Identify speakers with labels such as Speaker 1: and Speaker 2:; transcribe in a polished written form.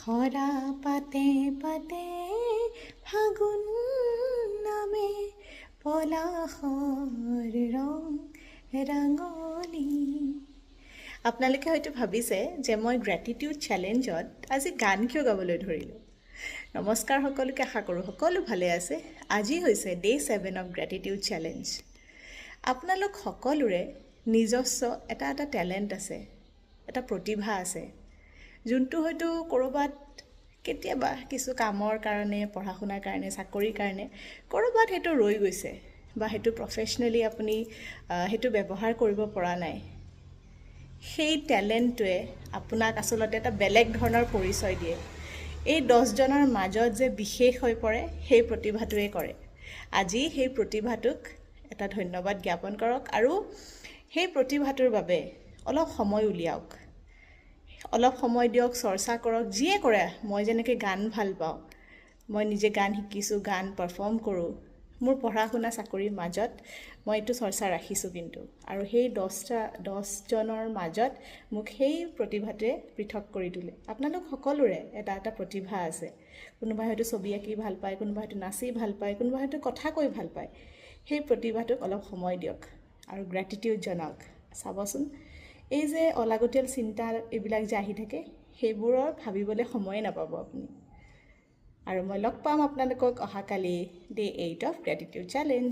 Speaker 1: হৰা পাতে পাতে ফাগুন নামে পলাশৰ ৰং ৰাঙলী। আপোনালোকে হয়তো ভাবিছে যে মই গ্ৰেটিটিউড চেলেঞ্জত আজি গান কিয় গাবলৈ ধৰিলোঁ। নমস্কাৰ সকলোকে, আশা কৰোঁ সকলো ভালে আছে। আজি হৈছে ডে 7 অফ গ্ৰেটিটিউড চেলেঞ্জ। আপোনালোক সকলোৰে নিজস্ব এটা টেলেণ্ট আছে, এটা প্ৰতিভা আছে, যোনটো হয়তো ক'ৰবাত কেতিয়াবা কিছু কামৰ কাৰণে, পঢ়া শুনাৰ কাৰণে, চাকৰিৰ কাৰণে ক'ৰবাত সেইটো ৰৈ গৈছে বা সেইটো প্ৰফেচনেলি আপুনি সেইটো ব্যৱহাৰ কৰিব পৰা নাই। সেই টেলেণ্টটোৱে আপোনাক আচলতে এটা বেলেগ ধৰণৰ পৰিচয় দিয়ে। এই 10জনৰ মাজত যে বিশেষ হৈ পৰে, সেই প্ৰতিভাটোৱে কৰে। আজি সেই প্ৰতিভাটোক এটা ধন্যবাদ জ্ঞাপন কৰক আৰু সেই প্ৰতিভাটোৰ বাবে অলপ সময় উলিয়াওক, অলপ সময় দিয়ক, চৰ্চা কৰক, যিয়ে কৰে। মই যেনেকৈ গান ভাল পাওঁ, মই নিজে গান শিকিছোঁ, গান পাৰফৰ্ম কৰোঁ। মোৰ পঢ়া শুনা চাকৰিৰ মাজত মই এইটো চৰ্চা ৰাখিছোঁ কিন্তু, আৰু সেই 10জনৰ মাজত মোক সেই প্ৰতিভাটোৱে পৃথক কৰি তোলে। আপোনালোক সকলোৰে এটা প্ৰতিভা আছে। কোনোবাই হয়তো ছবি আঁকি ভাল পায়, কোনোবাই হয়তো নাচি ভাল পায়, কোনোবাই হয়তো কথা কৈ ভাল পায়। সেই প্ৰতিভাটোক অলপ সময় দিয়ক আৰু গ্ৰেটিটিউড জনাওক। চাবচোন, এই যে অলাগতিয়াল চিন্তা এইবিলাক যে আহি থাকে, সেইবোৰৰ ভাবিবলৈ সময়ে নাপাব আপুনি। আৰু মই লগ পাম আপোনালোকক অহাকালি ডে 8 অফ গ্ৰেটিটিউড চেলেঞ্জ।